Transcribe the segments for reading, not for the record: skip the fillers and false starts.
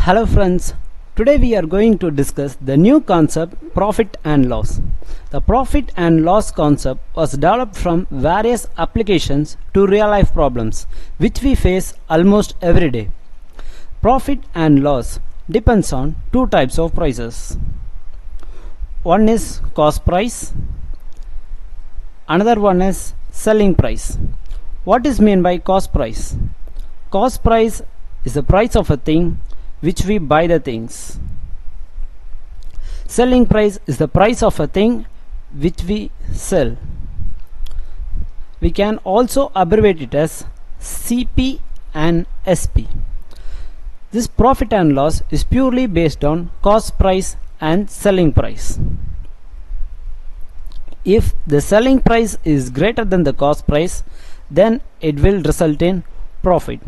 Hello friends, today we are going to discuss the new concept profit and loss. The profit and loss concept was developed from various applications to real life problems which we face almost every day. Profit and loss depends on two types of prices. One is cost price, another one is selling price. What is meant by cost price? Cost price is the price of a thing which we buy the things. Selling price is the price of a thing which we sell. We can also abbreviate it as CP and SP. This profit and loss is purely based on cost price and selling price. If the selling price is greater than the cost price, then it will result in profit.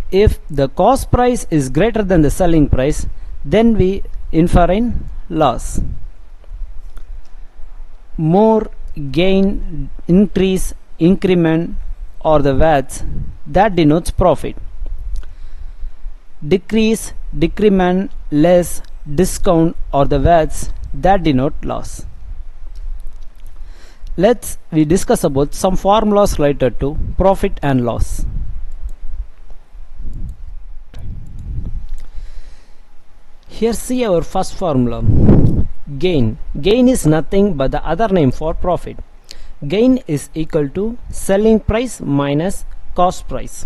If the cost price is greater than the selling price, then we infer in loss. More, gain, increase, increment or the words that denotes profit. Decrease, decrement, less, discount or the words that denote loss. Let's discuss about some formulas related to profit and loss. Here see our first formula. Gain. Gain is nothing but the other name for profit. Gain is equal to selling price minus cost price.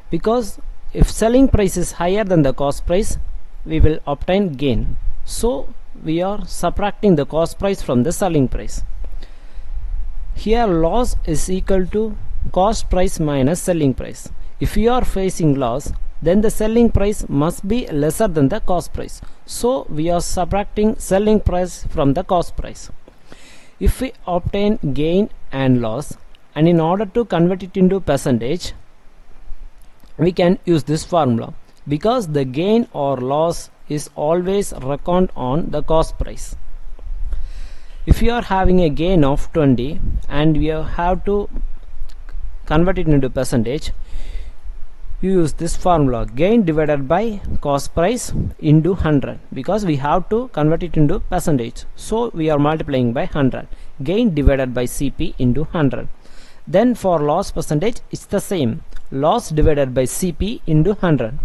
Because if selling price is higher than the cost price, we will obtain gain. So we are subtracting the cost price from the selling price. Here loss is equal to cost price minus selling price. If you are facing loss, then the selling price must be lesser than the cost price. So we are subtracting selling price from the cost price. If we obtain gain and loss, and in order to convert it into percentage, we can use this formula, because the gain or loss is always reckoned on the cost price. If you are having a gain of 20 and we have to convert it into percentage, you use this formula, gain divided by cost price into 100, because we have to convert it into percentage, so we are multiplying by 100. Gain divided by CP into 100. Then for loss percentage it's the same, loss divided by CP into 100.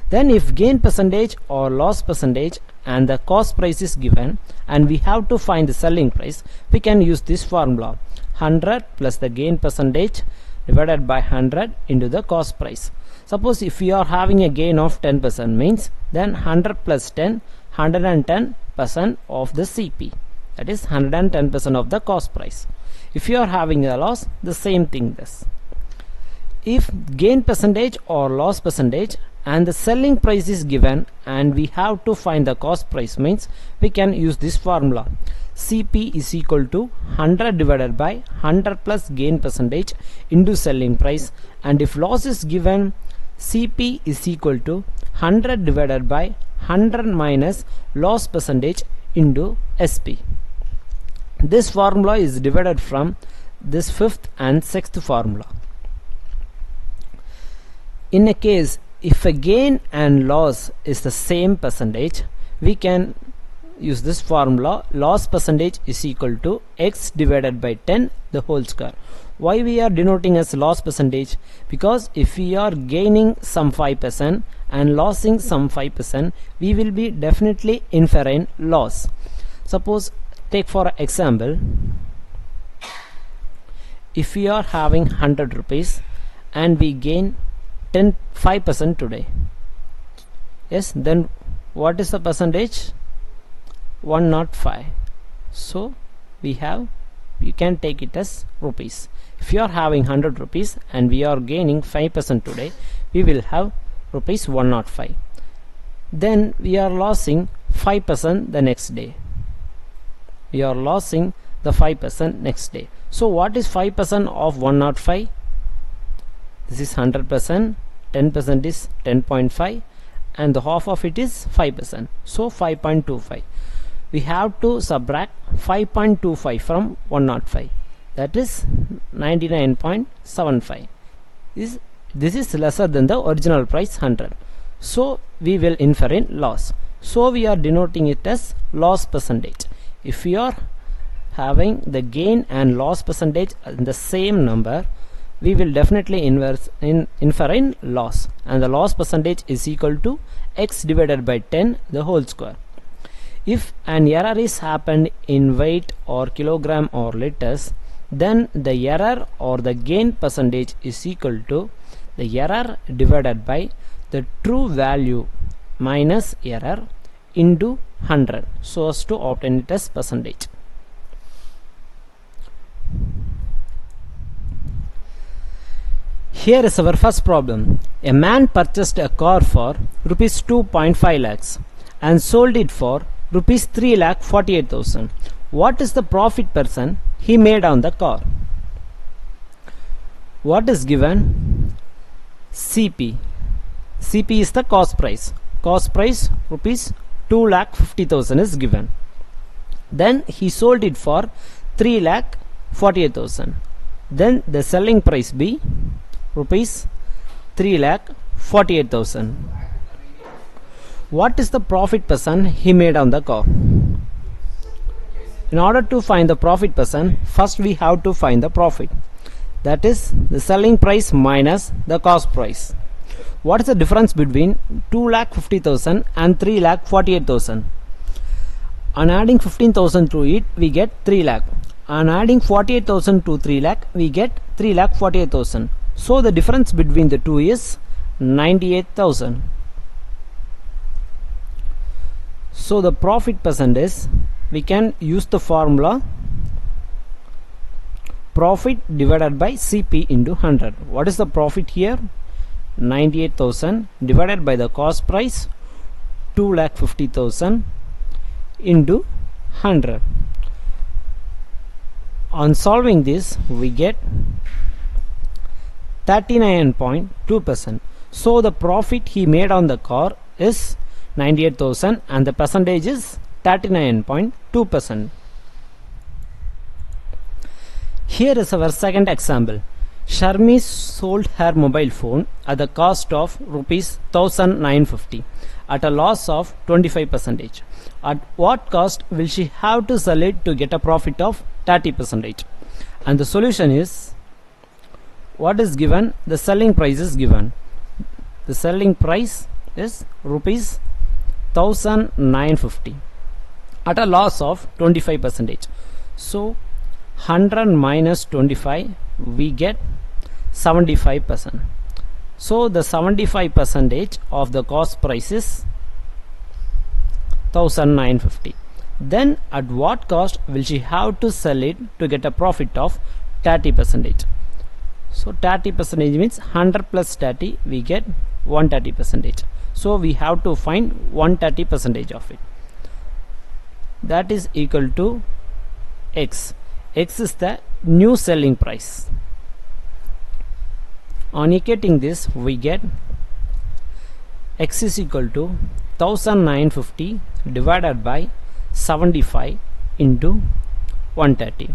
Then if gain percentage or loss percentage and the cost price is given and we have to find the selling price, we can use this formula, 100 plus the gain percentage divided by 100 into the cost price. Suppose if you are having a gain of 10%, means then 100 plus 10, 110% of the CP, that is 110% of the cost price. If you are having a loss, the same thing does. If gain percentage or loss percentage and the selling price is given and we have to find the cost price, means we can use this formula, CP is equal to 100 divided by 100 plus gain percentage into selling price, and if loss is given, CP is equal to 100 divided by 100 minus loss percentage into SP. This formula is divided from this fifth and sixth formula. In a case if a gain and loss is the same percentage, we can use this formula, loss percentage is equal to x divided by 10 the whole square. Why we are denoting as loss percentage? Because if we are gaining some 5% and losing some 5%, we will be definitely inferring loss. Suppose, take for example, if we are having 100 rupees and we gain 5% today, yes, then what is the percentage? 105. So we can take it as rupees. If you are having 100 rupees and we are gaining 5% today, we will have rupees 105. Then we are losing 5% the next day. We are losing the 5% next day. So what is 5% of 105? This is 100%, 10% is 10.5 and the half of it is 5%, so 5.25. We have to subtract 5.25 from 105, that is 99.75. This is lesser than the original price 100. So we will infer in loss. So we are denoting it as loss percentage. If we are having the gain and loss percentage in the same number, we will definitely infer in loss, and the loss percentage is equal to x divided by 10 the whole square. If an error is happened in weight or kilogram or liters, then the error or the gain percentage is equal to the error divided by the true value minus error into 100, so as to obtain it as percentage. Here is our first problem. A man purchased a car for rupees 2.5 lakhs and sold it for rupees 3,48,000. What is the profit percent he made on the car? What is given? CP. CP is the cost price. Cost price rupees 2,50,000 is given. Then he sold it for 3,48,000. Then the selling price be rupees 3,48,000. What is the profit percent he made on the car? In order to find the profit percent, first we have to find the profit. That is the selling price minus the cost price. What is the difference between 2,50,000 and 3,48,000? On adding 15,000 to it, we get 3 lakh. On adding 48,000 to 3 lakh, we get 3,48,000. So the difference between the two is 98,000. So the profit percent is, we can use the formula profit divided by CP into 100. What is the profit here? 98,000 divided by the cost price 2,50,000 into 100. On solving this, we get 39.2%. So the profit he made on the car is 98,000 and the percentage is 39.2%. Here is our second example. Sharmi sold her mobile phone at the cost of rupees 1,950 at a loss of 25%. At what cost will she have to sell it to get a profit of 30%? And the solution is, what is given? The selling price is given. The selling price is rupees 1,950 at a loss of 25%. So 100 minus 25, we get 75%. So the 75% of the cost price is 1,950. Then at what cost will she have to sell it to get a profit of 30%? So 30% means 100 plus 30, we get 130%. So we have to find 130% of it. That is equal to X. X is the new selling price. On equating this, we get X is equal to 1,950 divided by 75 into 130.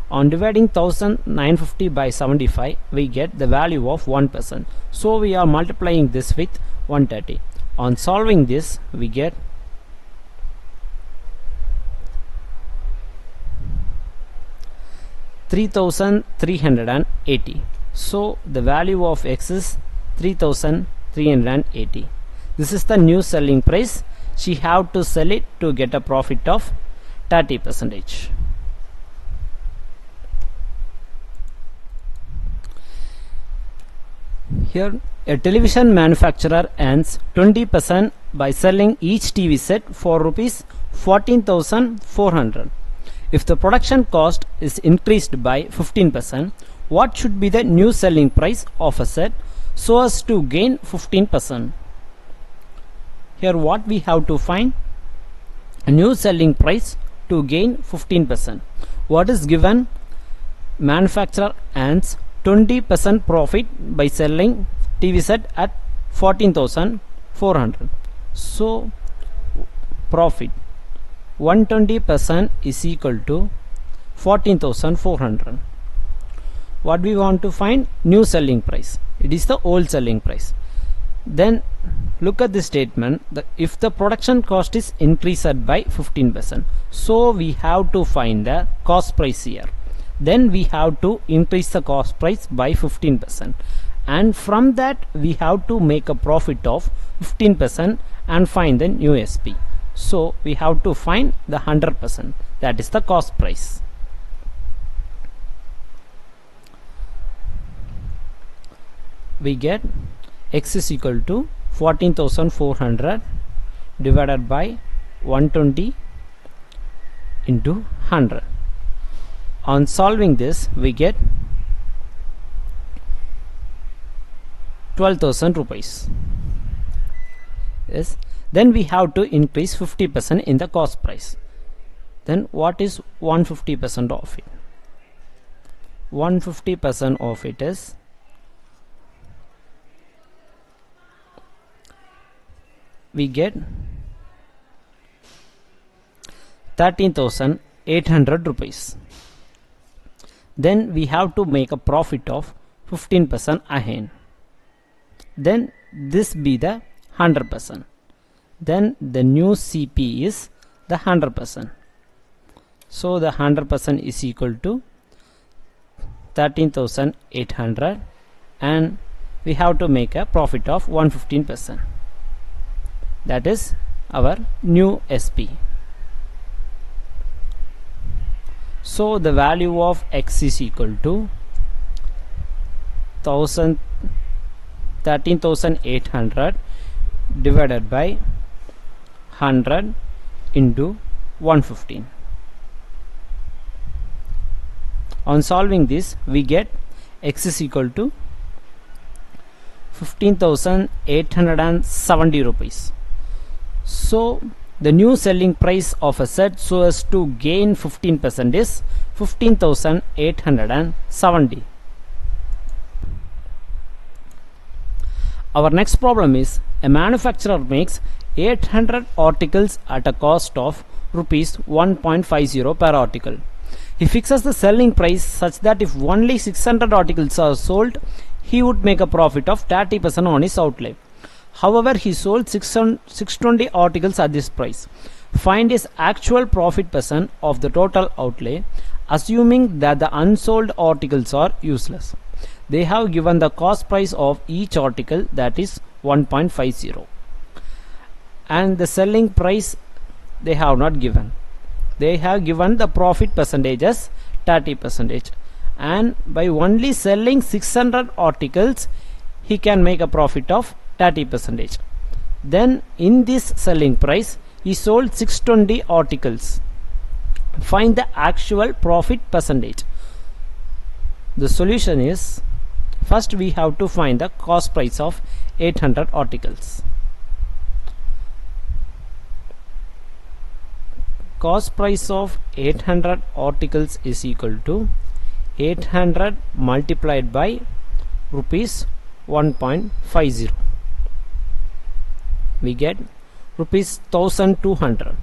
On dividing 1,950 by 75, we get the value of 1%. So we are multiplying this with 130. On solving this, we get 3,380. So the value of X is 3,380. This is the new selling price. She have to sell it to get a profit of 30%. Here, a television manufacturer earns 20% by selling each TV set for rupees 14,400. If the production cost is increased by 15%, what should be the new selling price of a set so as to gain 15%? Here what we have to find? A new selling price to gain 15%. What is given? Manufacturer earns 20% profit by selling TV set at 14,400. So profit 120% is equal to 14,400. What we want to find? New selling price. It is the old selling price. Then look at this statement. If the production cost is increased by 15%, so we have to find the cost price here. Then we have to increase the cost price by 15%, and from that we have to make a profit of 15% and find the new SP. So we have to find the 100%, that is the cost price. We get X is equal to 14,400 divided by 120 into 100. On solving this, we get 12,000 rupees. Yes. Then we have to increase 50% in the cost price. Then what is 150% of it? 150% of it is we get 13,800 rupees. Then we have to make a profit of 15% again. Then this be the 100%. Then the new CP is the 100%. So the 100% is equal to 13,800, and we have to make a profit of 115%. That is our new SP. So the value of X is equal to 13,800 divided by 100 into 115. On solving this, we get X is equal to 15,870 rupees. So the new selling price of a set so as to gain 15% is 15,870. Our next problem is a manufacturer makes 800 articles at a cost of rupees 1.50 per article. He fixes the selling price such that if only 600 articles are sold, he would make a profit of 30% on his outlay. However, he sold 620 articles at this price. Find his actual profit percent of the total outlay, assuming that the unsold articles are useless. They have given the cost price of each article, that is 1.50, and the selling price they have not given. They have given the profit percentage as 30%, and by only selling 600 articles he can make a profit of 30%. Then in this selling price he sold 620 articles. Find the actual profit percentage. The solution is, first we have to find the cost price of 800 articles. Cost price of 800 articles is equal to 800 multiplied by rupees 1.50. We get rupees 1200.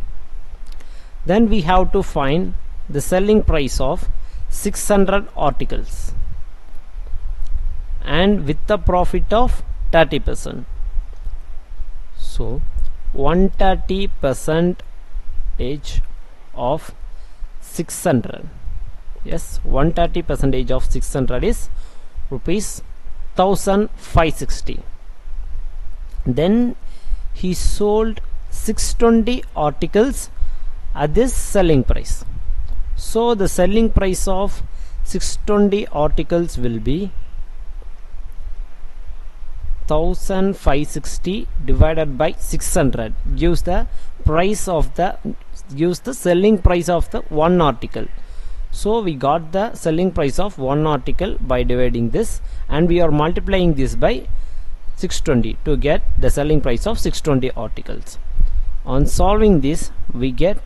Then we have to find the selling price of 600 articles, and with the profit of 30%. So 130% of 600. Yes, 130% of 600 is rupees 1560. Then he sold 620 articles at this selling price. So the selling price of 620 articles will be 1560 divided by 600 gives the selling price of the one article. So we got the selling price of one article by dividing this, and we are multiplying this by 620 to get the selling price of 620 articles. On solving this, we get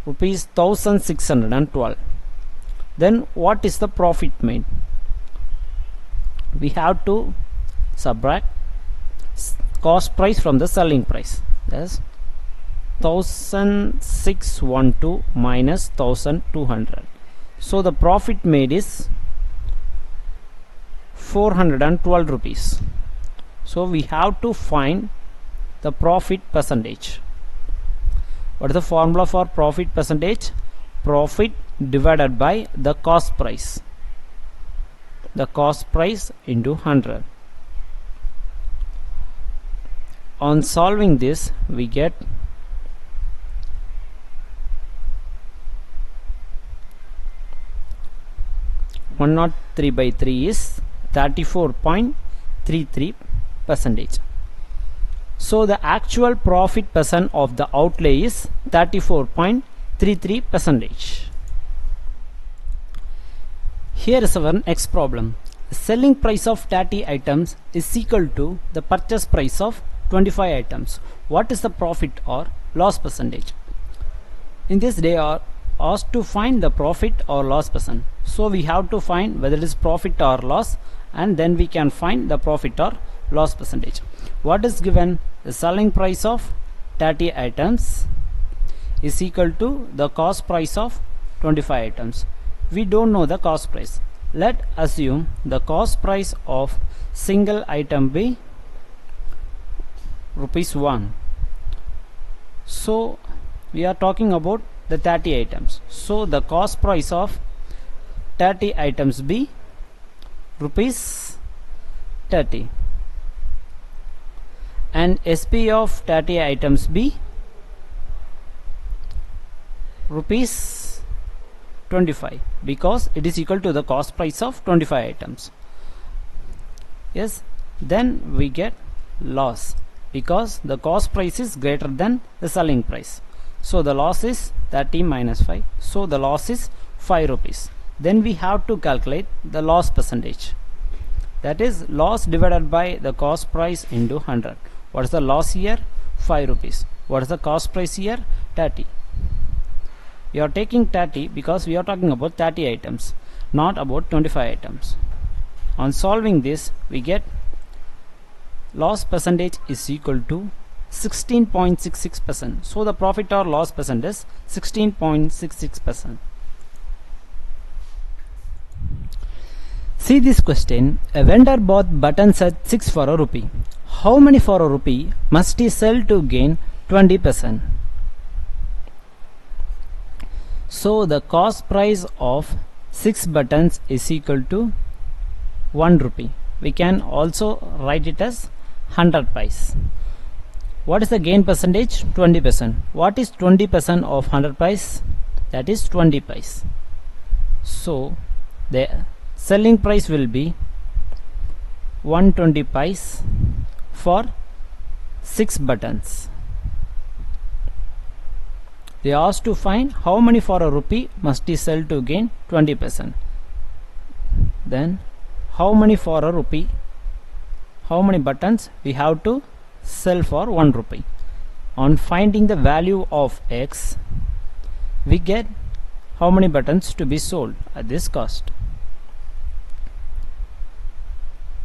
rupees 1612. Then what is the profit made? We have to subtract cost price from the selling price. That's 1612 minus 1200. So the profit made is 412 rupees. So we have to find the profit percentage. What is the formula for profit percentage? Profit divided by the cost price. The cost price into 100. On solving this, we get 103 by 3 is 34.33 percentage. So the actual profit percent of the outlay is 34.33 percentage. Here is our next problem. The selling price of 30 items is equal to the purchase price of 25 items. What is the profit or loss percentage? In this they are asked to find the profit or loss percent. So we have to find whether it is profit or loss, and then we can find the profit or loss percentage. What is given? The selling price of 30 items is equal to the cost price of 25 items. We don't know the cost price. Let assume the cost price of single item be ₹1. So we are talking about the 30 items. So the cost price of 30 items be ₹30, and SP of 30 items be ₹25, because it is equal to the cost price of 25 items. Yes, then we get loss because the cost price is greater than the selling price. So the loss is 30 minus 5. So the loss is ₹5. Then we have to calculate the loss percentage. That is loss divided by the cost price into 100. What is the loss here? ₹5. What is the cost price here? 30. We are taking 30 because we are talking about 30 items, not about 25 items. On solving this, we get loss percentage is equal to 16.66%. So the profit or loss percent is 16.66%. See this question. A vendor bought buttons at 6 for a rupee. How many for a rupee must he sell to gain 20%? So the cost price of 6 buttons is equal to 1 rupee. We can also write it as 100 pice. What is the gain percentage? 20%. What is 20% of 100 pice? That is 20 pice. So the selling price will be 120 pice for 6 buttons. They asked to find how many for a rupee must he sell to gain 20%. Then how many for a rupee, how many buttons we have to sell for 1 rupee. On finding the value of X, we get how many buttons to be sold at this cost.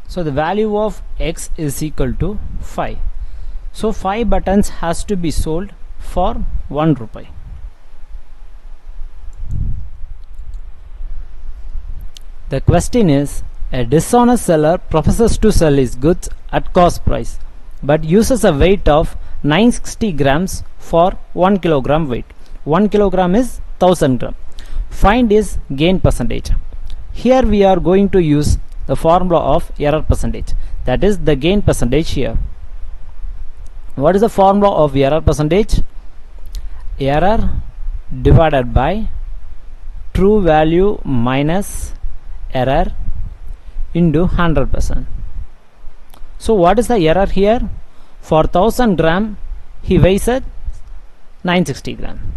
So the value of X is equal to 5. So 5 buttons has to be sold for 1 rupee. The question is, a dishonest seller professes to sell his goods at cost price but uses a weight of 960 grams for 1 kilogram weight. 1 kilogram is 1000 gram. Find his gain percentage. Here we are going to use the formula of error percentage, that is the gain percentage here. What is the formula of error percentage? Error divided by true value minus error into 100%. So what is the error here? For 1000 gram he weighs at 960 gram.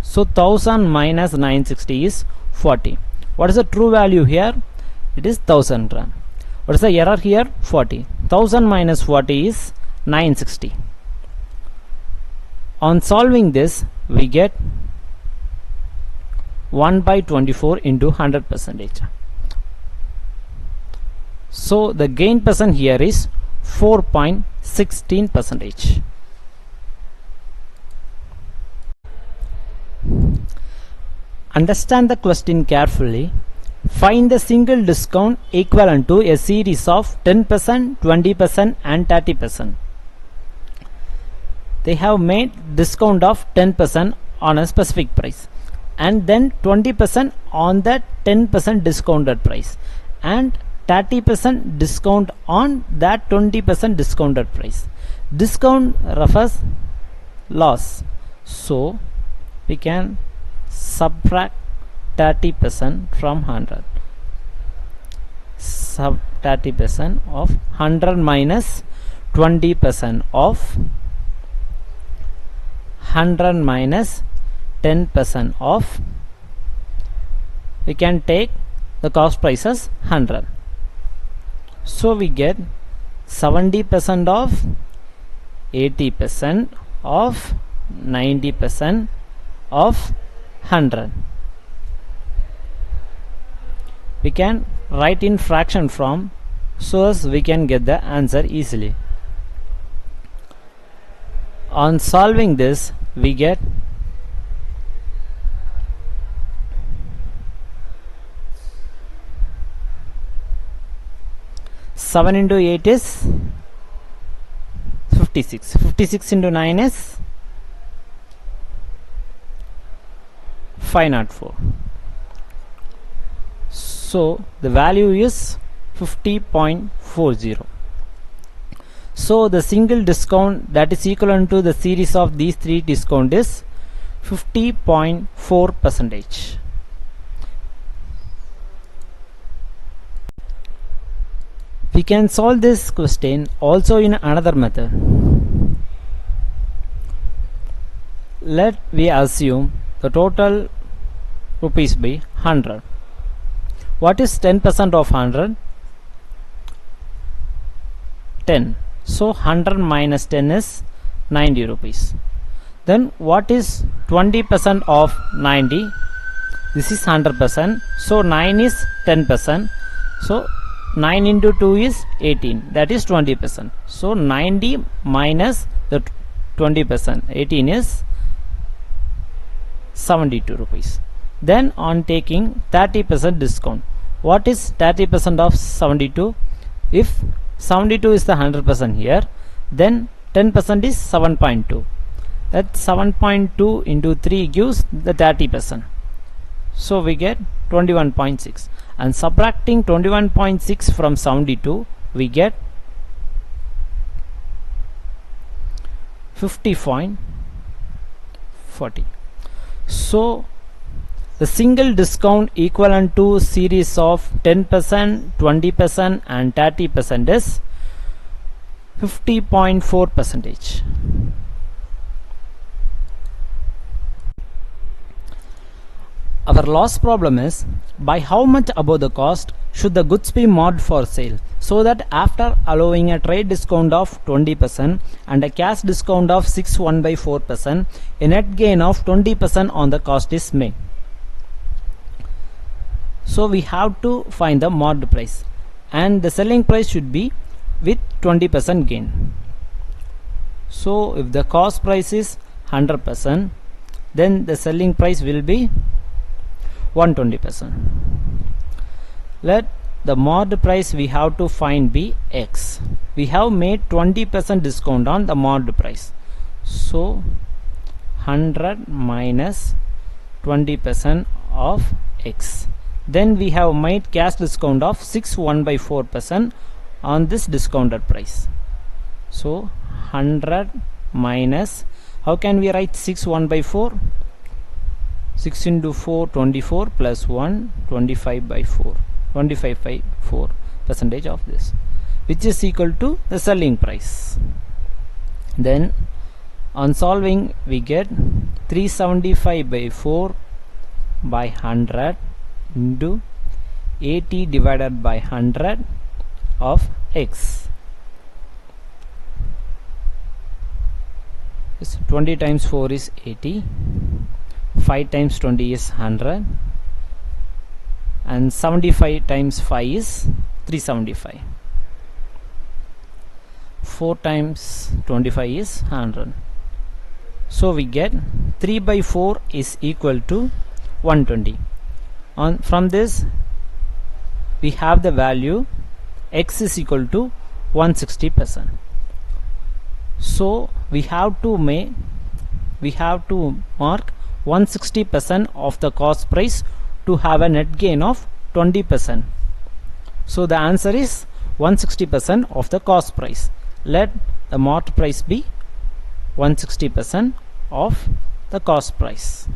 So 1000 minus 960 is 40. What is the true value here? It is 1000 gram. What is the error here? 40. 1000 minus 40 is 960. On solving this, we get 1 by 24 into 100%. So the gain percent here is 4.16%. Understand the question carefully. Find the single discount equivalent to a series of 10%, 20% and 30%. They have made discount of 10% on a specific price and then 20% on that 10% discounted price and 30% discount on that 20% discounted price. Discount refers loss, so we can subtract 30% from 100. Sub 30% of 100 minus 20% of 100 minus 10% of, we can take the cost price as 100. So we get 70% of 80% of 90% of 100. We can write in fraction form so as we can get the answer easily. On solving this, we get 7 into 8 is 56. 56 into 9 is 504. So the value is 50.40. So the single discount that is equivalent to the series of these three discount is 50.4%. We can solve this question also in another method. Let we assume the total rupees be 100. What is 10% of 100? 10. So 100 minus 10 is 90 rupees. Then what is 20% of 90? This is 100%. So 9 is 10%. So 9 into 2 is 18. That is 20%. So 90 minus the 20%. 18 is 72 rupees. Then on taking 30% discount. What is 30% of 72? If 72 is the 100% here, then 10% is 7.2. That 7.2 into 3 gives the 30%. So we get 21.6. And subtracting 21.6 from 72, we get 50.40. So the single discount equivalent to series of 10%, 20% and 30% is 50.4%. Our last problem is, by how much above the cost should the goods be marked for sale, so that after allowing a trade discount of 20% and a cash discount of 6.1/4%, a net gain of 20% on the cost is made. So we have to find the marked price, and the selling price should be with 20% gain. So if the cost price is 100%, then the selling price will be 120%. Let the marked price we have to find be X. We have made 20% discount on the marked price. So 100 minus 20% of X. Then we have made cash discount of 6.1/4% on this discounted price. So 100 minus, how can we write 6.1/4? 6 into 4, 24 plus 1, 25/4. 25/4% of this, which is equal to the selling price. Then on solving, we get 375/4 by 100 into 80 divided by 100 of X. 20 times 4 is 80. 5 times 20 is 100, and 75 times 5 is 375. 4 times 25 is 100. So we get 3/4 is equal to 120. From this we have the value x is equal to 160%. So we have to mark 160% of the cost price to have a net gain of 20%. So the answer is 160% of the cost price. Let the marked price be 160% of the cost price.